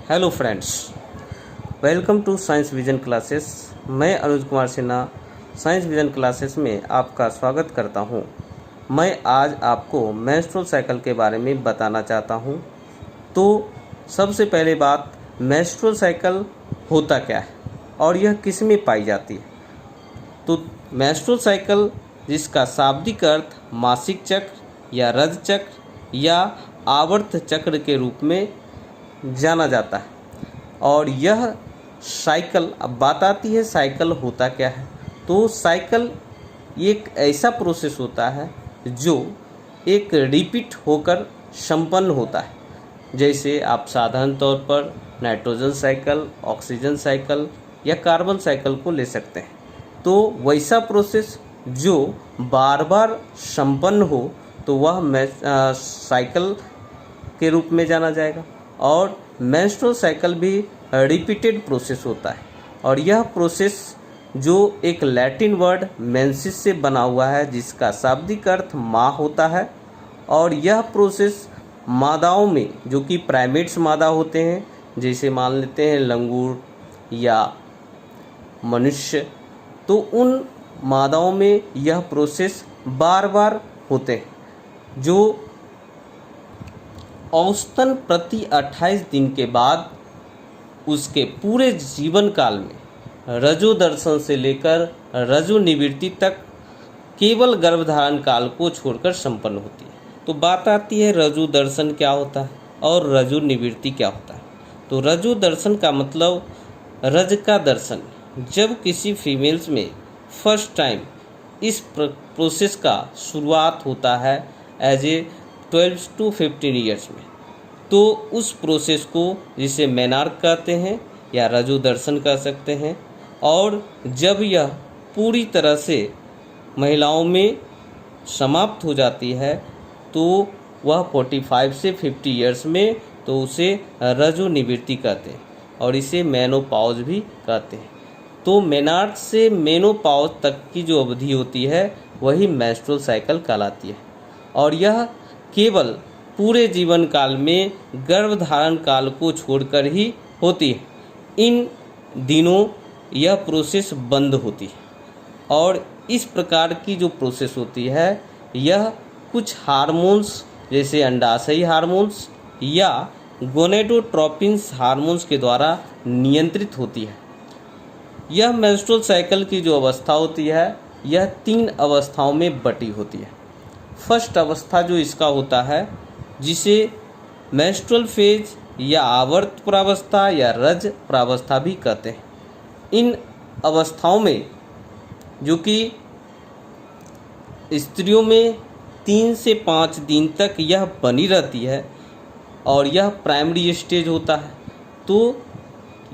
Hello friends, welcome to science vision classes. मैं Anuj Kumar Sinha science vision classes में आपका स्वागत करता हूं। मैं आज आपको मेंस्ट्रुअल साइकिल के बारे में बताना चाहता हूं। तो सबसे पहले बात, मेंस्ट्रुअल साइकिल होता क्या है और यह किस में पाई जाती है। तो मेंस्ट्रुअल साइकिल, जिसका शाब्दिक अर्थ मासिक चक्र या रज चक्र या आवर्त चक्र के रूप में जाना जाता है, और यह साइकिल, अब बात आती है साइकिल होता क्या है। तो साइकिल एक ऐसा प्रोसेस होता है जो एक रिपीट होकर संपन्न होता है। जैसे आप साधारण तौर पर नाइट्रोजन साइकिल, ऑक्सीजन साइकिल या कार्बन साइकिल को ले सकते हैं। तो वैसा प्रोसेस जो बार बार संपन्न हो तो वह साइकिल के रूप में जाना जाएगा। और मेंस्ट्रुअल साइकिल भी रिपीटेड प्रोसेस होता है, और यह प्रोसेस जो एक लैटिन वर्ड मेंसिस से बना हुआ है, जिसका शाब्दिक अर्थ माँ होता है। और यह प्रोसेस मादाओं में, जो कि प्राइमेट्स मादा होते हैं, जैसे मान लेते हैं लंगूर या मनुष्य, तो उन मादाओं में यह प्रोसेस बार बार होते हैं, जो औसतन प्रति 28 दिन के बाद उसके पूरे जीवन काल में रजोदर्शन से लेकर रजोनिवृत्ति तक केवल गर्भधारण काल को छोड़कर संपन्न होती है। तो बात आती है रजोदर्शन क्या होता है और रजोनिवृत्ति क्या होता है। तो रजोदर्शन का मतलब रज का दर्शन। जब किसी फीमेल्स में फर्स्ट टाइम इस प्रोसेस का शुरुआत होता है एज ए 12 to 15 ईयर्स में, तो उस प्रोसेस को, जिसे मेनार्क कहते हैं या रजोदर्शन कह सकते हैं, और जब यह पूरी तरह से महिलाओं में समाप्त हो जाती है तो वह 45 से 50 ईयर्स में, तो उसे रजोनिवृत्ति कहते हैं और इसे मेनोपॉज भी कहते हैं। तो मेनार्क से मेनोपॉज तक की जो अवधि होती है वही मेंस्ट्रुअल साइकिल कहलाती है, और यह केवल पूरे जीवन काल में गर्भधारण काल को छोड़कर ही होती है। इन दिनों यह प्रोसेस बंद होती है, और इस प्रकार की जो प्रोसेस होती है यह कुछ हार्मोन्स, जैसे अंडाशयी हार्मोन्स या गोनेडोट्रोपिन्स हार्मोन्स के द्वारा नियंत्रित होती है। यह मेंस्ट्रुअल साइकिल की जो अवस्था होती है यह 3 अवस्थाओं में बटी होती है। फर्स्ट अवस्था जो इसका होता है, जिसे मेंस्ट्रुअल फेज या आवर्त प्रावस्था या रज प्रावस्था भी कहते हैं। इन अवस्थाओं में, जो कि स्त्रियों में 3 से 5 दिन तक यह बनी रहती है, और यह प्राइमरी स्टेज होता है। तो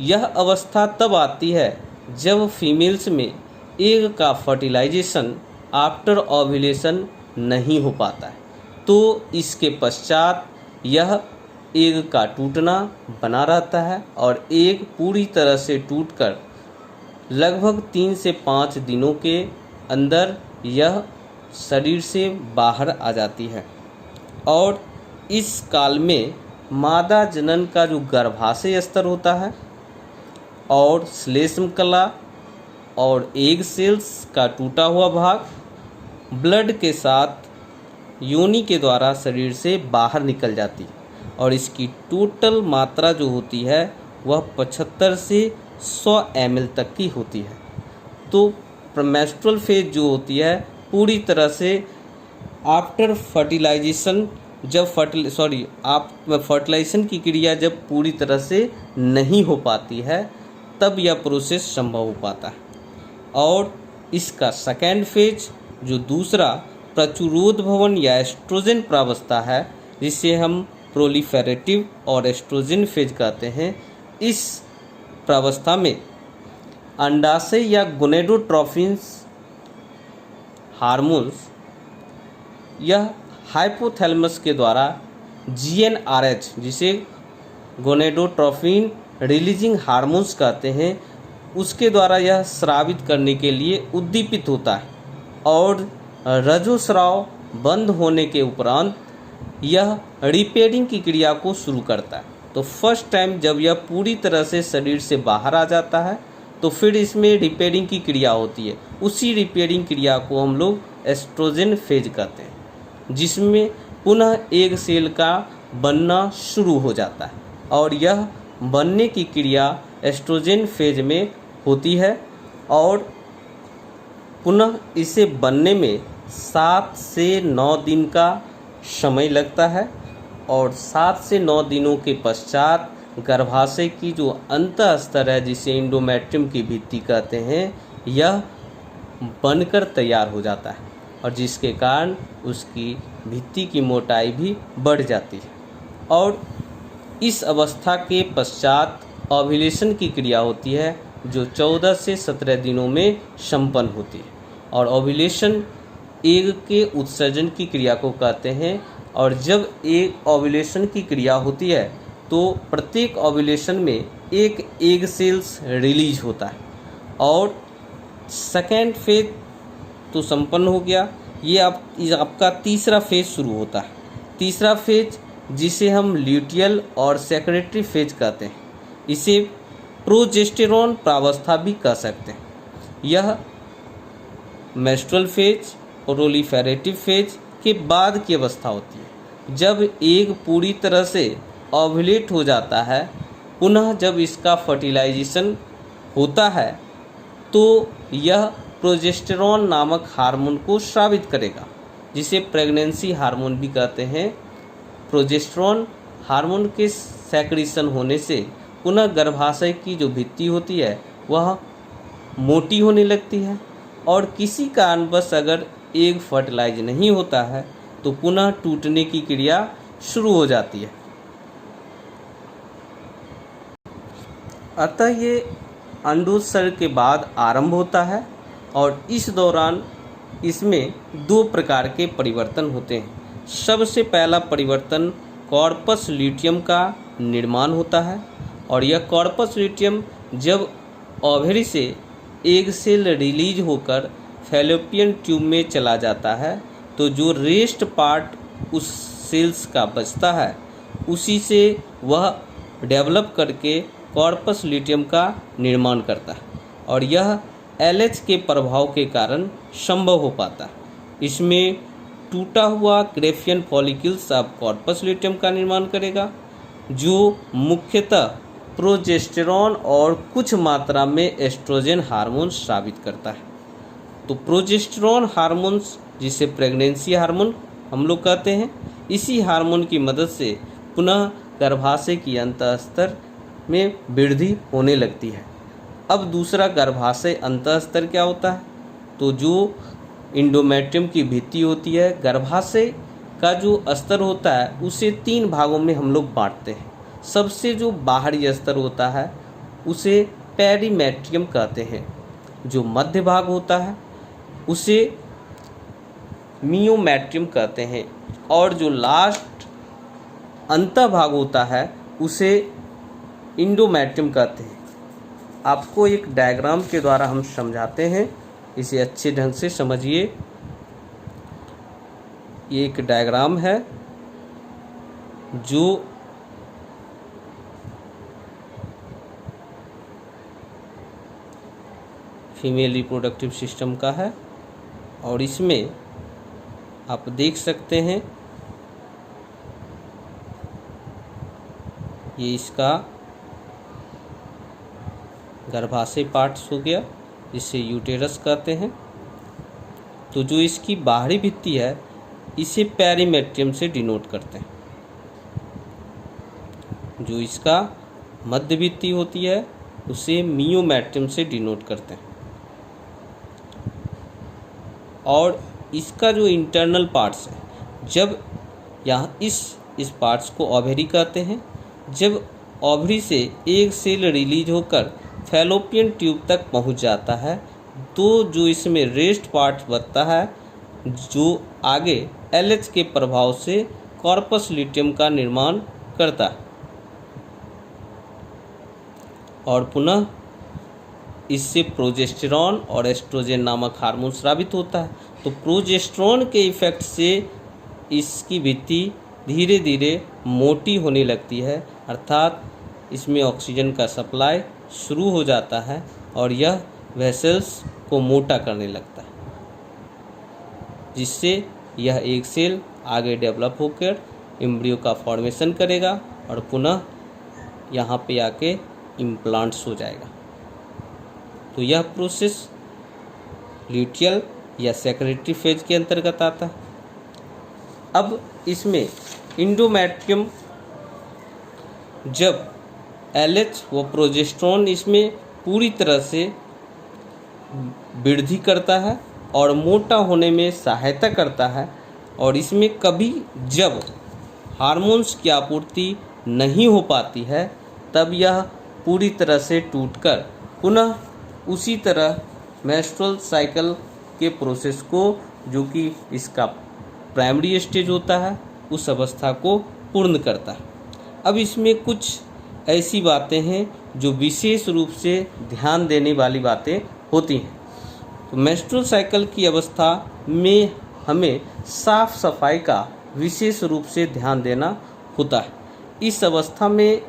यह अवस्था तब आती है जब फीमेल्स में एग का फर्टिलाइजेशन आफ्टर ओव्यूलेशन नहीं हो पाता है। तो इसके पश्चात यह एग का टूटना बना रहता है, और एग पूरी तरह से टूटकर लगभग 3 से 5 दिनों के अंदर यह शरीर से बाहर आ जाती है। और इस काल में मादा जनन का जो गर्भाशय स्तर होता है और श्लेष्म कला और एग सेल्स का टूटा हुआ भाग ब्लड के साथ योनि के द्वारा शरीर से बाहर निकल जाती है, और इसकी टोटल मात्रा जो होती है वह 75 से 100 ml तक की होती है। तो मेंस्ट्रुअल फेज जो होती है पूरी तरह से आफ्टर फर्टिलाइजेशन, जब फर्टिलाइजेशन की क्रिया जब पूरी तरह से नहीं हो पाती है, तब यह प्रोसेस संभव हो पाता है। और इसका सेकेंड फेज, जो दूसरा प्रचुरोद भवन या एस्ट्रोजन प्रावस्था है, जिसे हम प्रोलिफेरेटिव और एस्ट्रोजन फेज कहते हैं, इस प्रावस्था में अंडाशय या गोनेडोट्रोपिन्स हार्मोन्स यह हाइपोथैलेमस के द्वारा GnRH, जिसे गोनेडोट्रोपिन रिलीजिंग हार्मोन्स कहते हैं, उसके द्वारा यह स्रावित करने के लिए उद्दीपित होता है, और रजोस्राव बंद होने के उपरांत यह रिपेयरिंग की क्रिया को शुरू करता है। तो फर्स्ट टाइम जब यह पूरी तरह से शरीर से बाहर आ जाता है तो फिर इसमें रिपेयरिंग की क्रिया होती है। उसी रिपेयरिंग क्रिया को हम लोग एस्ट्रोजन फेज कहते हैं, जिसमें पुनः एग सेल का बनना शुरू हो जाता है और यह बनने की क्रिया एस्ट्रोजन फेज में होती है और पुनः इसे बनने में 7 से 9 दिन का समय लगता है और 7 से 9 दिनों के पश्चात गर्भाशय की जो अंतः स्तर है, जिसे एंडोमेट्रियम की भित्ति कहते हैं, यह बनकर तैयार हो जाता है और जिसके कारण उसकी भित्ति की मोटाई भी बढ़ जाती है और इस अवस्था के पश्चात ओव्यूलेशन की क्रिया होती है, जो 14 से 17 दिनों में संपन्न होती है और ओव्यूलेशन एग के उत्सर्जन की क्रिया को कहते हैं। और जब एक ओव्यूलेशन की क्रिया होती है तो प्रत्येक ओव्यूलेशन में एक एग सेल्स रिलीज होता है और सेकेंड फेज तो संपन्न हो गया। ये आपका तीसरा फेज शुरू होता है। तीसरा फेज, जिसे हम ल्यूटियल और सेक्रेटरी फेज कहते हैं, इसे प्रोजेस्टेरॉन प्रावस्था भी कह सकते हैं। यह मेंस्ट्रुअल फेज और प्रोलिफेरेटिव फेज के बाद की अवस्था होती है, जब एग पूरी तरह से ओव्यूलेट हो जाता है। पुनः जब इसका फर्टिलाइजेशन होता है तो यह प्रोजेस्टेरॉन नामक हार्मोन को स्रावित करेगा, जिसे प्रेगनेंसी हार्मोन भी कहते हैं। प्रोजेस्टेरॉन हार्मोन के सेक्रीशन होने से पुनः गर्भाशय की जो भित्ति होती है वह मोटी होने लगती है और किसी कारणवश अगर एग फर्टिलाइज नहीं होता है तो पुनः टूटने की क्रिया शुरू हो जाती है। अतः ये अंडोत्सर्ग के बाद आरंभ होता है और इस दौरान इसमें 2 प्रकार के परिवर्तन होते हैं। सबसे पहला परिवर्तन कॉर्पस ल्यूटियम का निर्माण होता है और यह कॉर्पस ल्यूटियम जब ओवरी से एग सेल रिलीज होकर फैलोपियन ट्यूब में चला जाता है तो जो रेस्ट पार्ट उस सेल्स का बचता है उसी से वह डेवलप करके कॉर्पस ल्यूटियम का निर्माण करता है और यह LH के प्रभाव के कारण संभव हो पाता है। इसमें टूटा हुआ ग्रेफियन फॉलिक्यूल्स अब कॉर्पस ल्यूटियम का निर्माण करेगा, जो मुख्यतः प्रोजेस्टेरॉन और कुछ मात्रा में एस्ट्रोजन हार्मोन स्रावित करता है। तो प्रोजेस्टेरॉन हार्मोन्स, जिसे प्रेगनेंसी हार्मोन हम लोग कहते हैं, इसी हार्मोन की मदद से पुनः गर्भाशय की अंतः स्तर में वृद्धि होने लगती है। अब दूसरा गर्भाशय अंतः स्तर क्या होता है? तो जो एंडोमेट्रियम की भित्ति होती है, गर्भाशय का जो स्तर होता है उसे 3 भागों में हम लोग बांटते हैं। सबसे जो बाहरी स्तर होता है उसे पेरीमेट्रियम कहते हैं, जो मध्य भाग होता है उसे मियोमेट्रियम कहते हैं और जो लास्ट अंतः भाग होता है उसे इंडोमेट्रियम कहते हैं। आपको एक डायग्राम के द्वारा हम समझाते हैं, इसे अच्छे ढंग से समझिए। ये एक डायग्राम है जो फीमेल रिप्रोडक्टिव सिस्टम का है और इसमें आप देख सकते हैं ये इसका गर्भाशय पार्ट्स हो गया, जिसे यूटेरस कहते हैं। तो जो इसकी बाहरी भित्ति है इसे पेरीमेट्रियम से डिनोट करते हैं। जो इसका मध्य भित्ति होती है उसे मियोमेट्रियम से डिनोट करते हैं और इसका जो इंटरनल पार्ट्स है, जब यहाँ इस पार्ट्स को ओवरी कहते हैं। जब ओवरी से एक सेल रिलीज होकर फैलोपियन ट्यूब तक पहुँच जाता है तो जो इसमें रेस्ट पार्ट बचता है, जो आगे LH के प्रभाव से कॉर्पस ल्यूटियम का निर्माण करता है और पुनः इससे प्रोजेस्टेरॉन और एस्ट्रोजन नामक हार्मोन स्रावित होता है। तो प्रोजेस्टेरॉन के इफेक्ट से इसकी भित्ति धीरे धीरे मोटी होने लगती है अर्थात इसमें ऑक्सीजन का सप्लाई शुरू हो जाता है और यह वेसल्स को मोटा करने लगता है, जिससे यह एक सेल आगे डेवलप होकर एम्ब्रियो का फॉर्मेशन करेगा और पुनः यहाँ पे आके इम्प्लांट्स हो जाएगा। तो यह प्रोसेस ल्यूटियल या सेक्रेटरी फेज के अंतर्गत आता है। अब इसमें इंडोमेट्रियम जब LH व प्रोजेस्टेरोन इसमें पूरी तरह से वृद्धि करता है और मोटा होने में सहायता करता है, और इसमें कभी जब हार्मोन्स की आपूर्ति नहीं हो पाती है तब यह पूरी तरह से टूटकर पुनः उसी तरह मेंस्ट्रुअल साइकिल के प्रोसेस को, जो कि इसका प्राइमरी स्टेज होता है, उस अवस्था को पूर्ण करता है। अब इसमें कुछ ऐसी बातें हैं जो विशेष रूप से ध्यान देने वाली बातें होती हैं। तो मेंस्ट्रुअल साइकिल की अवस्था में हमें साफ सफाई का विशेष रूप से ध्यान देना होता है। इस अवस्था में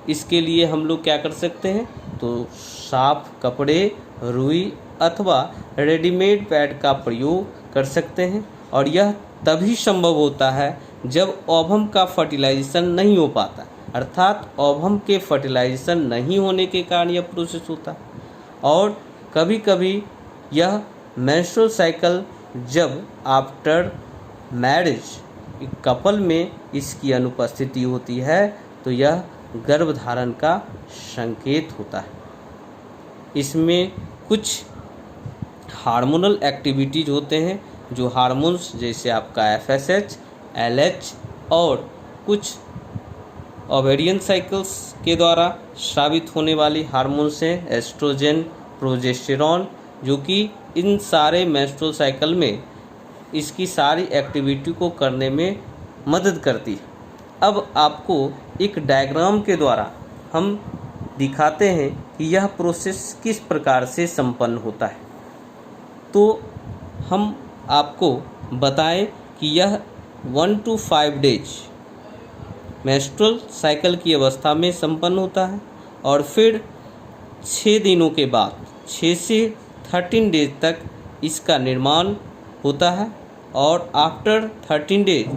इसके लिए हम लोग क्या कर सकते हैं, तो साफ कपड़े, रुई अथवा रेडीमेड पैड का प्रयोग कर सकते हैं, और यह तभी संभव होता है जब ओवम का फर्टिलाइजेशन नहीं हो पाता, अर्थात ओवम के फर्टिलाइजेशन नहीं होने के कारण यह प्रोसेस होता है। और कभी कभी यह मेंस्ट्रुअल साइकिल जब आफ्टर मैरिज कपल में इसकी अनुपस्थिति होती है तो यह गर्भधारण का संकेत होता है। इसमें कुछ हार्मोनल एक्टिविटीज होते हैं, जो हार्मोन्स जैसे आपका FSH, LH और कुछ ओवेरियन साइकिल्स के द्वारा स्रावित होने वाली हार्मोन्स हैं, एस्ट्रोजन, प्रोजेस्टेरॉन, जो कि इन सारे मेंस्ट्रुअल साइकिल में इसकी सारी एक्टिविटी को करने में मदद करती है। अब आपको एक डायग्राम के द्वारा हम दिखाते हैं कि यह प्रोसेस किस प्रकार से संपन्न होता है। तो हम आपको बताएं कि यह 1 to 5 डेज मेंस्ट्रुअल साइकिल की अवस्था में संपन्न होता है, और फिर 6 दिनों के बाद 6 से 13 डेज तक इसका निर्माण होता है, और आफ्टर 13 डेज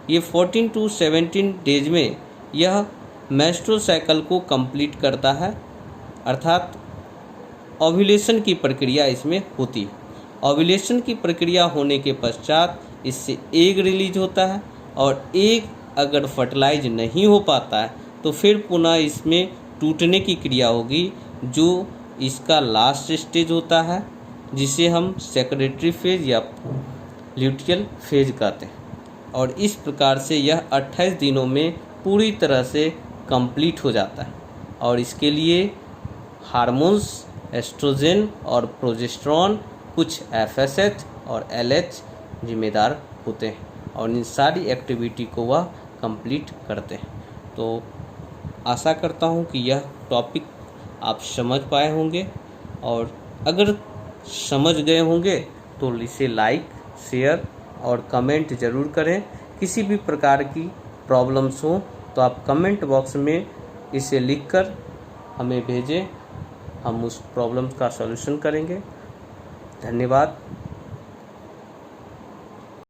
ये 14 to 17 डेज में यह मेंस्ट्रुअल साइकिल को कंप्लीट करता है, अर्थात ओव्यूलेशन की प्रक्रिया इसमें होती है। ओव्यूलेशन की प्रक्रिया होने के पश्चात इससे एग रिलीज होता है, और एग अगर फर्टिलाइज नहीं हो पाता है तो फिर पुनः इसमें टूटने की क्रिया होगी, जो इसका लास्ट स्टेज होता है, जिसे हम सेक्रेटरी फेज या ल्यूटियल फेज कहते हैं। और इस प्रकार से यह 28 दिनों में पूरी तरह से कंप्लीट हो जाता है, और इसके लिए हार्मोन्स एस्ट्रोजन और प्रोजेस्टेरॉन, कुछ FSH और LH जिम्मेदार होते हैं, और इन सारी एक्टिविटी को वह कंप्लीट करते हैं। तो आशा करता हूँ कि यह टॉपिक आप समझ पाए होंगे, और अगर समझ गए होंगे तो इसे लाइक, शेयर और कमेंट ज़रूर करें। किसी भी प्रकार की प्रॉब्लम्स हो तो आप कमेंट बॉक्स में इसे लिखकर हमें भेजें, हम उस प्रॉब्लम का सॉल्यूशन करेंगे। धन्यवाद।